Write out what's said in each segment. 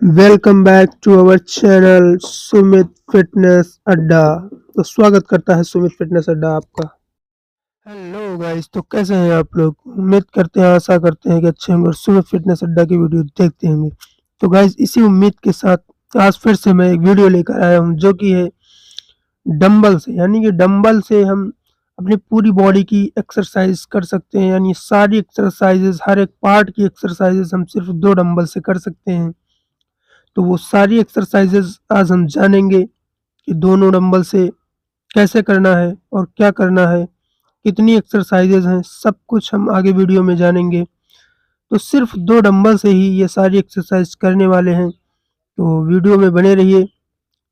Welcome back to our channel Sumit fitness Adda. तो स्वागत करता है सुमित फिटनेस अड्डा आपका। हेलो गाइस, तो कैसे हैं आप लोग? उम्मीद करते हैं, आशा करते हैं कि अच्छे होंगे और सुमित फिटनेस अड्डा की वीडियो देखते होंगे। तो गाइस, इसी उम्मीद के साथ आज फिर से मैं एक वीडियो लेकर आया हूं जो कि है डंबल से, यानी कि डंबल से हम अपनी पूरी बॉडी की एक्सरसाइज कर सकते हैं। यानी सारी एक्सरसाइजेज, हर एक पार्ट की एक्सरसाइजेज हम सिर्फ 2 डंबल से कर सकते हैं। तो वो सारी एक्सरसाइजेज आज हम जानेंगे कि दोनों डंबल से कैसे करना है और क्या करना है, कितनी एक्सरसाइजेज हैं, सब कुछ हम आगे वीडियो में जानेंगे। तो सिर्फ 2 डंबल से ही ये सारी एक्सरसाइज करने वाले हैं। तो वीडियो में बने रहिए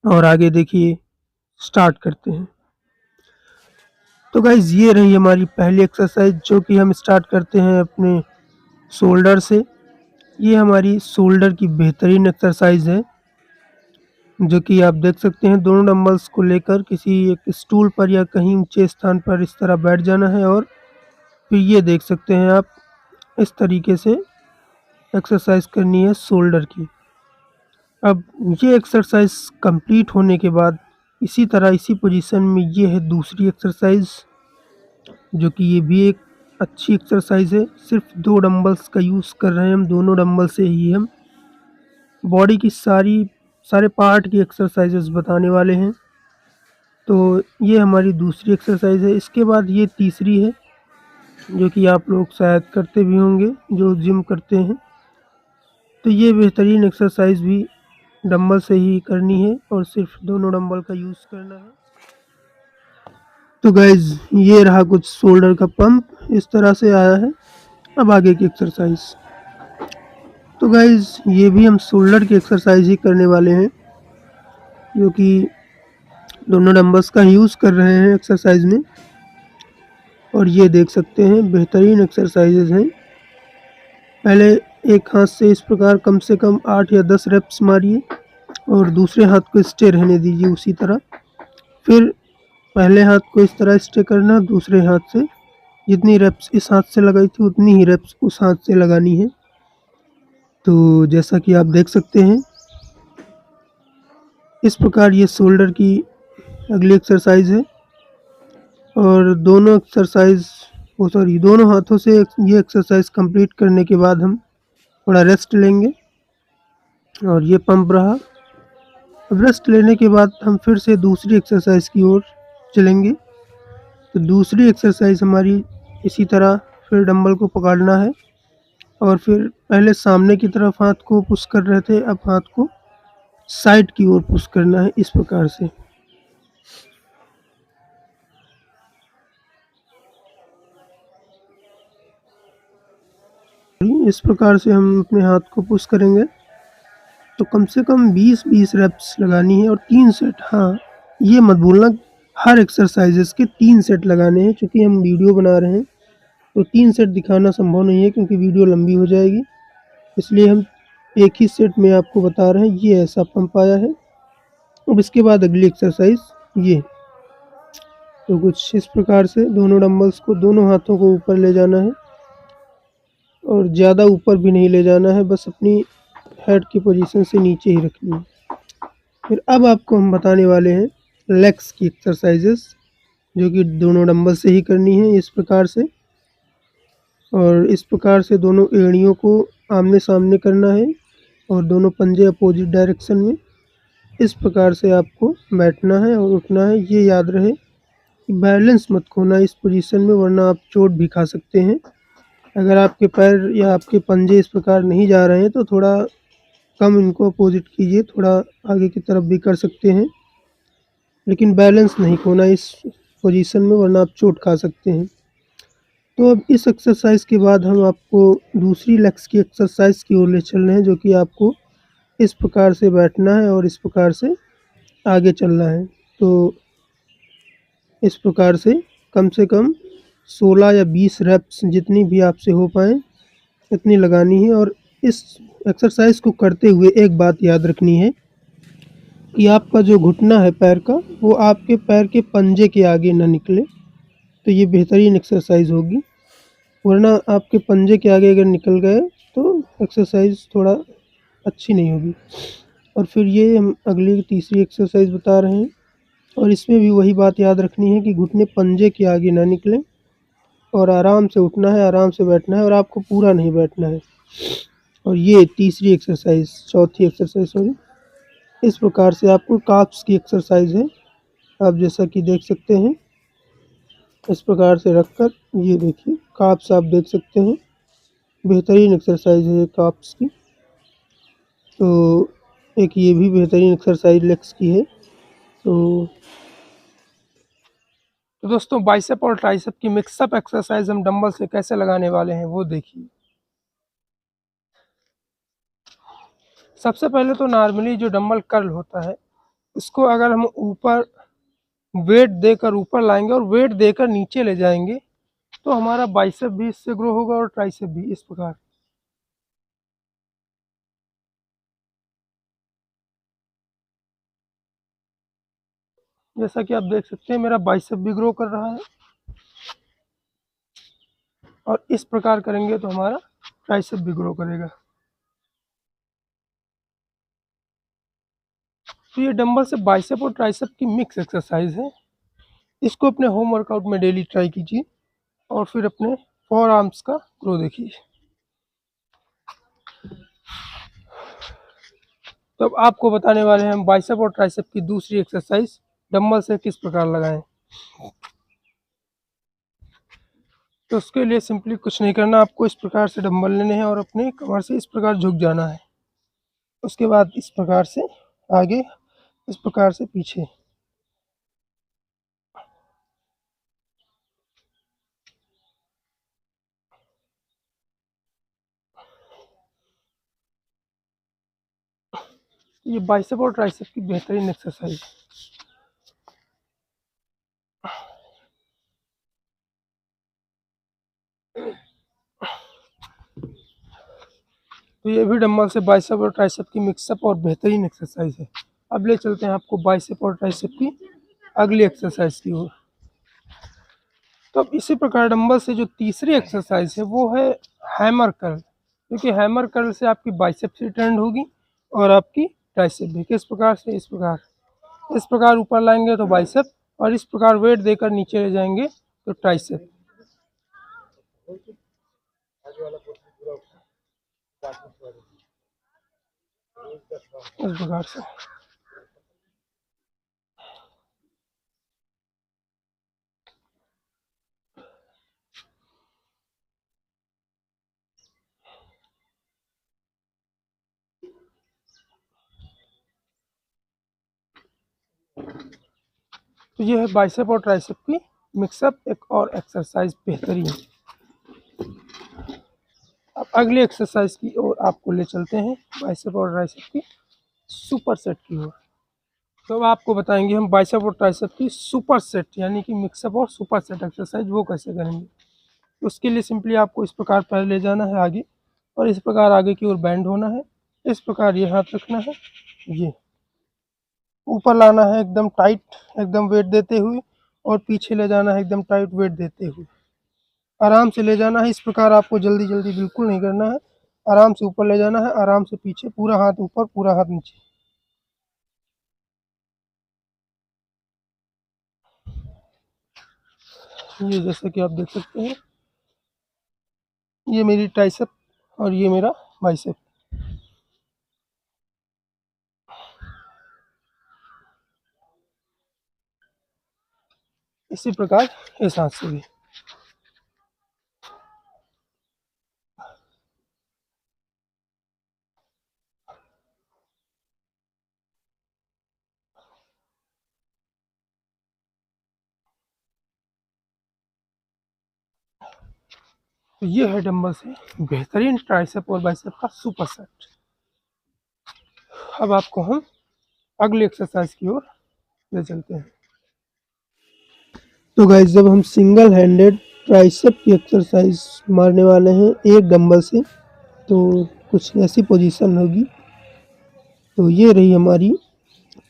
और आगे देखिए। स्टार्ट करते हैं। तो गाइज, ये रही हमारी पहली एक्सरसाइज जो कि हम स्टार्ट करते हैं अपने शोल्डर से। ये हमारी शोल्डर की बेहतरीन एक्सरसाइज है जो कि आप देख सकते हैं। दोनों डंबल्स को लेकर किसी एक स्टूल पर या कहीं ऊंचे स्थान पर इस तरह बैठ जाना है और फिर ये देख सकते हैं आप, इस तरीके से एक्सरसाइज करनी है शोल्डर की। अब ये एक्सरसाइज कंप्लीट होने के बाद इसी तरह इसी पोजीशन में ये है दूसरी एक्सरसाइज जो कि ये भी एक अच्छी एक्सरसाइज है। सिर्फ 2 डंबल्स का यूज़ कर रहे हैं हम, दोनों डंबल से ही हम बॉडी की सारे पार्ट की एक्सरसाइजेस बताने वाले हैं। तो ये हमारी दूसरी एक्सरसाइज है। इसके बाद ये तीसरी है जो कि आप लोग शायद करते भी होंगे जो जिम करते हैं। तो ये बेहतरीन एक्सरसाइज भी डंबल से ही करनी है और सिर्फ दोनों डंबल का यूज़ करना है। तो गाइज, ये रहा कुछ शोल्डर का पंप, इस तरह से आया है। अब आगे की एक्सरसाइज। तो गाइज, ये भी हम शोल्डर की एक्सरसाइज ही करने वाले हैं जो कि दोनों डंबल्स का यूज़ कर रहे हैं एक्सरसाइज में। और ये देख सकते हैं बेहतरीन एक्सरसाइजेज हैं। पहले एक हाथ से इस प्रकार कम से कम 8 या 10 रेप्स मारिए और दूसरे हाथ को स्टे रहने दीजिए उसी तरह। फिर पहले हाथ को इस तरह स्टे करना, दूसरे हाथ से जितनी रेप्स इस हाथ से लगाई थी उतनी ही रेप्स उस हाथ से लगानी है। तो जैसा कि आप देख सकते हैं, इस प्रकार ये शोल्डर की अगली एक्सरसाइज है। और दोनों हाथों से ये एक्सरसाइज कंप्लीट करने के बाद हम थोड़ा रेस्ट लेंगे। और ये पंप रहा। अब रेस्ट लेने के बाद हम फिर से दूसरी एक्सरसाइज की ओर चलेंगे। तो दूसरी एक्सरसाइज हमारी इसी तरह, फिर डंबल को पकड़ना है और फिर पहले सामने की तरफ हाथ को पुश कर रहे थे, अब हाथ को साइड की ओर पुश करना है इस प्रकार से। इस प्रकार से हम अपने हाथ को पुश करेंगे। तो कम से कम 20-20 रेप्स लगानी है और 3 सेट। हाँ, ये मत भूलना, हर एक्सरसाइजेस के 3 सेट लगाने हैं। चूँकि हम वीडियो बना रहे हैं तो 3 सेट दिखाना संभव नहीं है क्योंकि वीडियो लंबी हो जाएगी, इसलिए हम एक ही सेट में आपको बता रहे हैं। ये ऐसा पंप आया है। अब इसके बाद अगली एक्सरसाइज ये। तो कुछ इस प्रकार से दोनों डंबल्स को दोनों हाथों को ऊपर ले जाना है और ज़्यादा ऊपर भी नहीं ले जाना है, बस अपनी हेड की पोजीशन से नीचे ही रखनी है। फिर अब आपको हम बताने वाले हैं लेग्स की एक्सरसाइजेस जो कि दोनों डंबल से ही करनी है इस प्रकार से। और इस प्रकार से दोनों एड़ियों को आमने सामने करना है और दोनों पंजे अपोजिट डायरेक्शन में इस प्रकार से आपको बैठना है और उठना है। ये याद रहे कि बैलेंस मत खोना इस पोजीशन में, वरना आप चोट भी खा सकते हैं। अगर आपके पैर या आपके पंजे इस प्रकार नहीं जा रहे हैं तो थोड़ा कम इनको अपोजिट कीजिए, थोड़ा आगे की तरफ भी कर सकते हैं, लेकिन बैलेंस नहीं खोना इस पोजीशन में, वरना आप चोट खा सकते हैं। तो अब इस एक्सरसाइज के बाद हम आपको दूसरी लेग्स की एक्सरसाइज की ओर ले चल रहे हैं जो कि आपको इस प्रकार से बैठना है और इस प्रकार से आगे चलना है। तो इस प्रकार से कम 16 या 20 रेप्स जितनी भी आपसे हो पाए इतनी लगानी है। और इस एक्सरसाइज को करते हुए एक बात याद रखनी है कि आपका जो घुटना है पैर का, वो आपके पैर के पंजे के आगे ना निकले, तो ये बेहतरीन एक्सरसाइज होगी। वरना आपके पंजे के आगे अगर निकल गए तो एक्सरसाइज थोड़ा अच्छी नहीं होगी। और फिर ये हम अगली तीसरी एक्सरसाइज बता रहे हैं, और इसमें भी वही बात याद रखनी है कि घुटने पंजे के आगे ना निकलें, और आराम से उठना है, आराम से बैठना है, और आपको पूरा नहीं बैठना है। और ये तीसरी एक्सरसाइज, चौथी एक्सरसाइज सॉरी, इस प्रकार से आपको काप्स की एक्सरसाइज है। आप जैसा कि देख सकते हैं, इस प्रकार से रखकर ये देखिए काप्स आप देख सकते हैं। बेहतरीन एक्सरसाइज है ये काप्स की। तो एक ये भी बेहतरीन एक्सरसाइज लेग्स की है। तो दोस्तों बाइसेप और ट्राइसेप की मिक्सअप एक्सरसाइज हम डंबल से कैसे लगाने वाले हैं वो देखिए। सबसे पहले तो नॉर्मली जो डंबल कर्ल होता है, इसको अगर हम ऊपर वेट देकर ऊपर लाएंगे और वेट देकर नीचे ले जाएंगे, तो हमारा बाइसेप भी इससे ग्रो होगा और ट्राइसेप भी। इस प्रकार जैसा कि आप देख सकते हैं मेरा बाइसेप भी ग्रो कर रहा है, और इस प्रकार करेंगे तो हमारा ट्राइसेप भी ग्रो करेगा। तो ये डंबल से बाइसेप और ट्राइसेप की मिक्स एक्सरसाइज है। इसको अपने होम वर्कआउट में डेली ट्राई कीजिए, और फिर अपने फोर आर्म्स का ग्रो देखिए। तो अब आपको बताने वाले हैं हम बाइसेप और ट्राइसेप की दूसरी एक्सरसाइज डंबल से किस प्रकार लगाएं। तो उसके लिए सिंपली कुछ नहीं करना, आपको इस प्रकार से डंबल लेने हैं और अपने कमर से इस प्रकार झुक जाना है। उसके बाद इस प्रकार से आगे, इस प्रकार से पीछे। ये बाइसेप और ट्राइसेप की बेहतरीन एक्सरसाइज। तो ये भी डंबल से बाइसेप और ट्राइसेप की मिक्सअप और बेहतरीन एक्सरसाइज है। अब ले चलते हैं आपको बाइसेप और ट्राइसेप की अगली एक्सरसाइज की ओर। तो अब इसी प्रकार डंबल से जो तीसरी एक्सरसाइज है वो है हैमर कर्ल, क्योंकि हैमर कर्ल से आपकी बाइसेप से ट्रेंड होगी और आपकी ट्राइसेप भी। किस प्रकार से? इस प्रकार ऊपर लाएंगे तो बाइसेप, और इस प्रकार वेट देकर नीचे ले जाएंगे तो ट्राइसेप। इस प्रकार से। तो ये है बाइसेप और ट्राइसेप की मिक्सअप एक और एक्सरसाइज बेहतरीन। अब अगली एक्सरसाइज की ओर आपको ले चलते हैं, बाइसेप और ट्राइसेप की सुपर सेट की ओर। तो अब आपको बताएंगे हम बाइसेप और ट्राइसेप की सुपर सेट, यानी कि मिक्सअप और सुपर सेट एक्सरसाइज वो कैसे करेंगे। उसके लिए सिंपली आपको इस प्रकार पैर ले जाना है आगे, और इस प्रकार आगे की ओर बैंड होना है। इस प्रकार ये हाथ रखना है, ये ऊपर लाना है एकदम टाइट, एकदम वेट देते हुए, और पीछे ले जाना है एकदम टाइट वेट देते हुए। आराम से ले जाना है, इस प्रकार आपको जल्दी जल्दी बिल्कुल नहीं करना है। आराम से ऊपर ले जाना है, आराम से पीछे, पूरा हाथ ऊपर पूरा हाथ नीचे। ये जैसे कि आप देख सकते हैं, ये मेरी ट्राइसेप और ये मेरा बाइसेप। इसी प्रकार इस हाथ से भी। तो ये है डंबल से बेहतरीन ट्राइसेप और बाइसेप का सुपर सेट। अब आपको हम अगली एक्सरसाइज की ओर ले चलते हैं। तो गाइस जब हम सिंगल हैंडेड ट्राइसेप की एक्सरसाइज मारने वाले हैं एक डंबल से, तो कुछ ऐसी पोजीशन होगी। तो ये रही हमारी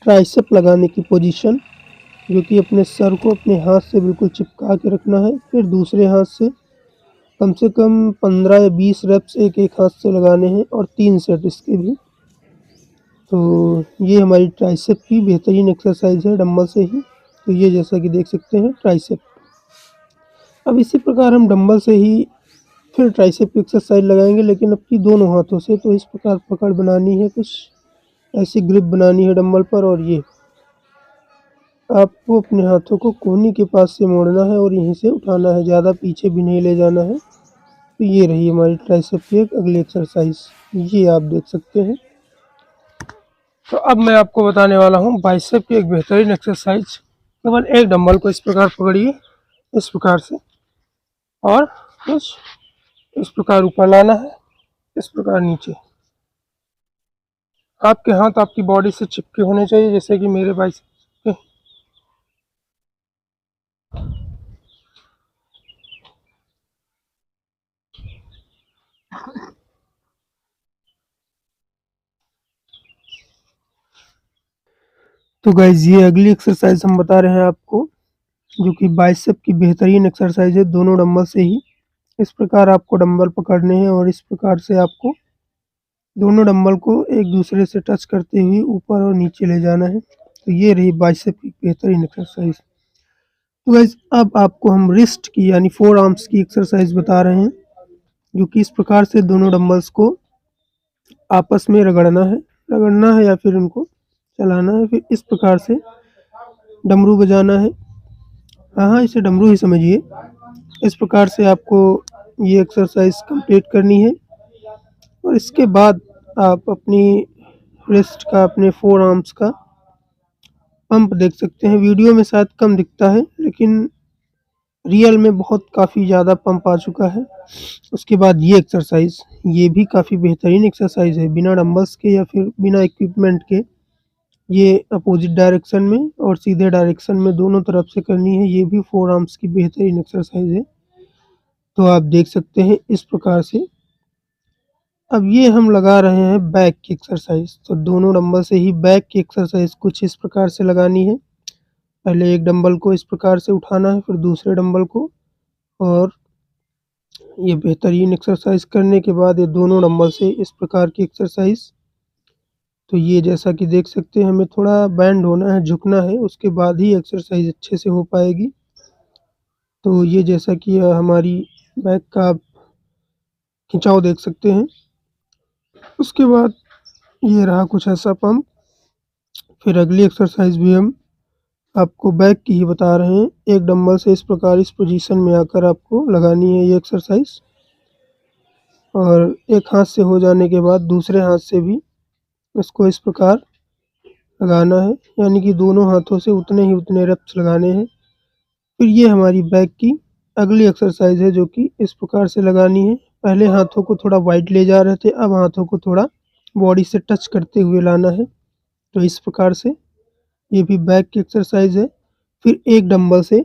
ट्राइसेप लगाने की पोजीशन, जो कि अपने सर को अपने हाथ से बिल्कुल चिपका के रखना है। फिर दूसरे हाथ से कम 15 या 20 रेप्स एक एक हाथ से लगाने हैं, और 3 सेट इसके भी। तो ये हमारी ट्राइसेप की बेहतरीन एक्सरसाइज है डंबल से ही। तो ये जैसा कि देख सकते हैं ट्राइसेप। अब इसी प्रकार हम डंबल से ही फिर ट्राइसेप की एक्सरसाइज लगाएंगे, लेकिन अब की दोनों हाथों से। तो इस प्रकार पकड़ बनानी है, कुछ ऐसी ग्रिप बनानी है डंबल पर, और ये आपको अपने हाथों को कोहनी के पास से मोड़ना है और यहीं से उठाना है, ज़्यादा पीछे भी नहीं ले जाना है। तो ये रही हमारी ट्राइसेप की एक अगली एक्सरसाइज, ये आप देख सकते हैं। तो अब मैं आपको बताने वाला हूँ बाइसेप की एक बेहतरीन एक्सरसाइज। केवल एक डंबल को इस प्रकार पकड़िए, इस प्रकार से, और कुछ इस प्रकार ऊपर लाना है, इस प्रकार नीचे। आपके हाथ आपकी बॉडी से चिपके होने चाहिए, जैसे कि मेरे बाइसेप के। तो गाइज ये अगली एक्सरसाइज हम बता रहे हैं आपको, जो कि बाइसेप की बेहतरीन एक्सरसाइज है, दोनों डंबल से ही। इस प्रकार आपको डंबल पकड़ने हैं और इस प्रकार से आपको दोनों डंबल को एक दूसरे से टच करते हुए ऊपर और नीचे ले जाना है। तो ये रही बाइसेप की बेहतरीन एक्सरसाइज। तो गाइज अब आपको हम रिस्ट की यानी फोर आर्म्स की एक्सरसाइज बता रहे हैं, जो कि इस प्रकार से दोनों डंबल्स को आपस में रगड़ना है या फिर उनको चलाना है। फिर इस प्रकार से डमरू बजाना है। हाँ, इसे डमरू ही समझिए। इस प्रकार से आपको ये एक्सरसाइज कंप्लीट करनी है, और इसके बाद आप अपनी रिस्ट का, अपने फोर आर्म्स का पंप देख सकते हैं। वीडियो में शायद कम दिखता है, लेकिन रियल में बहुत काफ़ी ज़्यादा पंप आ चुका है। उसके बाद ये एक्सरसाइज, ये भी काफ़ी बेहतरीन एक्सरसाइज है, बिना डंबल्स के या फिर बिना इक्विपमेंट के। ये अपोजिट डायरेक्शन में और सीधे डायरेक्शन में दोनों तरफ से करनी है। ये भी फोर आर्म्स की बेहतरीन एक्सरसाइज है। तो आप देख सकते हैं इस प्रकार से। अब ये हम लगा रहे हैं बैक की एक्सरसाइज। तो दोनों डंबल से ही बैक की एक्सरसाइज कुछ इस प्रकार से लगानी है। पहले एक डंबल को इस प्रकार से उठाना है, फिर दूसरे डंबल को, और ये बेहतरीन एक्सरसाइज करने के बाद ये दोनों डंबल से इस प्रकार की एक्सरसाइज। तो ये जैसा कि देख सकते हैं, हमें थोड़ा बैंड होना है, झुकना है, उसके बाद ही एक्सरसाइज अच्छे से हो पाएगी। तो ये जैसा कि हमारी बैक का आप खिंचाव देख सकते हैं। उसके बाद ये रहा कुछ ऐसा पंप। फिर अगली एक्सरसाइज भी हम आपको बैक की ही बता रहे हैं। एक डंबल से इस प्रकार इस पोजीशन में आकर आपको लगानी है ये एक्सरसाइज, और एक हाथ से हो जाने के बाद दूसरे हाथ से भी इसको इस प्रकार लगाना है, यानी कि दोनों हाथों से उतने रेप्स लगाने हैं। फिर ये हमारी बैक की अगली एक्सरसाइज है, जो कि इस प्रकार से लगानी है। पहले हाथों को थोड़ा वाइड ले जा रहे थे, अब हाथों को थोड़ा बॉडी से टच करते हुए लाना है। तो इस प्रकार से ये भी बैक की एक्सरसाइज है। फिर एक डंबल से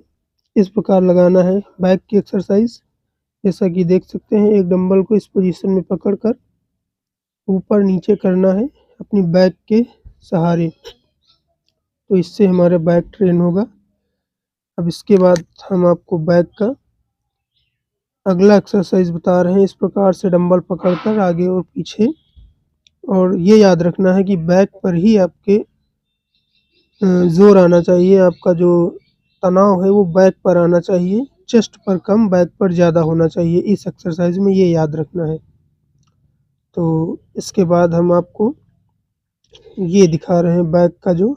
इस प्रकार लगाना है बैक की एक्सरसाइज। जैसा कि देख सकते हैं, एक डंबल को इस पोजीशन में पकड़कर ऊपर नीचे करना है अपनी बैक के सहारे। तो इससे हमारा बैक ट्रेन होगा। अब इसके बाद हम आपको बैक का अगला एक्सरसाइज बता रहे हैं, इस प्रकार से डंबल पकड़कर आगे और पीछे। और ये याद रखना है कि बैक पर ही आपके जोर आना चाहिए। आपका जो तनाव है वो बैक पर आना चाहिए, चेस्ट पर कम, बैक पर ज़्यादा होना चाहिए इस एक्सरसाइज में, ये याद रखना है। तो इसके बाद हम आपको ये दिखा रहे हैं बैक का जो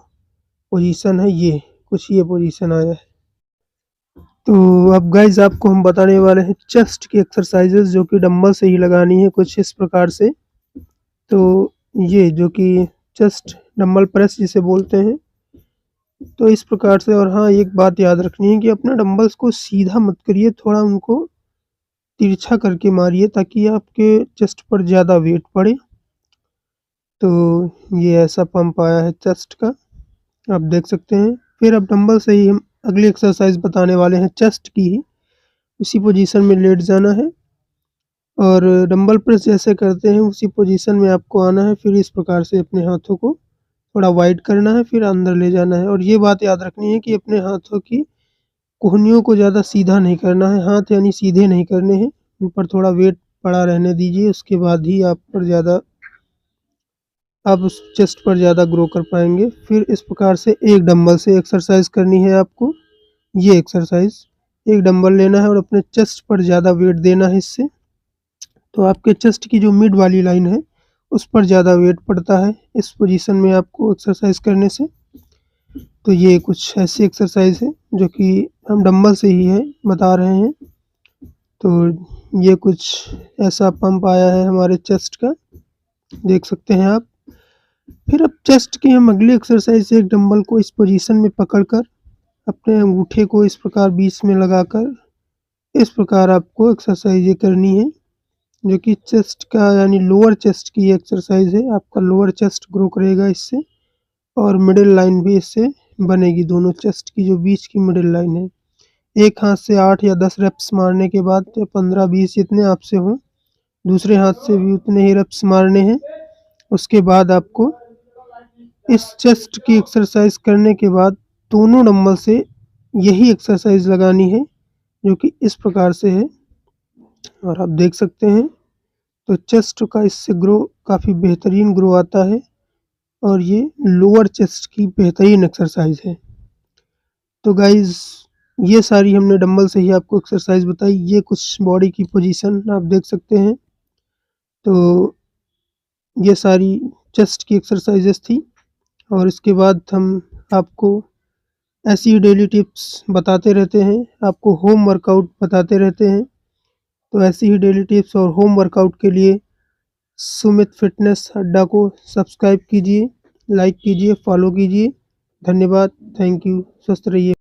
पोजीशन है, ये कुछ ये पोजीशन आया है। तो अब गाइज आपको हम बताने वाले हैं चेस्ट की एक्सरसाइजेज, जो कि डंबल से ही लगानी है कुछ इस प्रकार से। तो ये जो कि चेस्ट डंबल प्रेस जिसे बोलते हैं, तो इस प्रकार से। और हाँ, एक बात याद रखनी है कि अपने डंबल्स को सीधा मत करिए, थोड़ा उनको तिरछा करके मारिए, ताकि आपके चेस्ट पर ज़्यादा वेट पड़े। तो ये ऐसा पंप आया है चेस्ट का, आप देख सकते हैं। फिर अब डंबल से ही हम अगली एक्सरसाइज बताने वाले हैं चेस्ट की ही। उसी पोजीशन में लेट जाना है, और डंबल प्रेस जैसे करते हैं उसी पोजीशन में आपको आना है। फिर इस प्रकार से अपने हाथों को थोड़ा वाइड करना है, फिर अंदर ले जाना है। और ये बात याद रखनी है कि अपने हाथों की कोहनियों को ज़्यादा सीधा नहीं करना है, हाथ यानी सीधे नहीं करने हैं, उन पर थोड़ा वेट पड़ा रहने दीजिए। उसके बाद ही आप पर ज़्यादा आप उस चेस्ट पर ज़्यादा ग्रो कर पाएंगे। फिर इस प्रकार से एक डंबल से एक्सरसाइज करनी है आपको। ये एक्सरसाइज एक डंबल लेना है और अपने चेस्ट पर ज़्यादा वेट देना है इससे। तो आपके चेस्ट की जो मिड वाली लाइन है उस पर ज़्यादा वेट पड़ता है इस पोजीशन में आपको एक्सरसाइज करने से। तो ये कुछ ऐसी एक्सरसाइज है जो कि हम डंबल से ही है बता रहे हैं। तो ये कुछ ऐसा पंप आया है हमारे चेस्ट का, देख सकते हैं आप। फिर अब चेस्ट की हम अगली एक्सरसाइज एक डंबल को इस पोजीशन में पकड़कर अपने अंगूठे को इस प्रकार बीच में लगाकर इस प्रकार आपको एक्सरसाइज ये करनी है, जो कि चेस्ट का यानी लोअर चेस्ट की एक्सरसाइज है। आपका लोअर चेस्ट ग्रो करेगा इससे और मिडिल लाइन भी इससे बनेगी। दोनों चेस्ट की जो बीच की मिडिल लाइन है, एक हाथ से 8 या 10 रेप्स मारने के बाद 15-20 जितने आपसे हों, दूसरे हाथ से भी उतने ही रेप्स मारने हैं। उसके बाद आपको इस चेस्ट की एक्सरसाइज करने के बाद दोनों डंबल से यही एक्सरसाइज लगानी है, जो कि इस प्रकार से है और आप देख सकते हैं। तो चेस्ट का इससे ग्रो काफ़ी बेहतरीन ग्रो आता है और ये लोअर चेस्ट की बेहतरीन एक्सरसाइज है। तो गाइज़ ये सारी हमने डंबल से ही आपको एक्सरसाइज बताई। ये कुछ बॉडी की पोजीशन आप देख सकते हैं। तो ये सारी चेस्ट की एक्सरसाइजेस थी और इसके बाद हम आपको ऐसी ही डेली टिप्स बताते रहते हैं, आपको होम वर्कआउट बताते रहते हैं। तो ऐसी ही डेली टिप्स और होम वर्कआउट के लिए सुमित फिटनेस अड्डा को सब्सक्राइब कीजिए, लाइक कीजिए, फॉलो कीजिए। धन्यवाद, थैंक यू, स्वस्थ रहिए।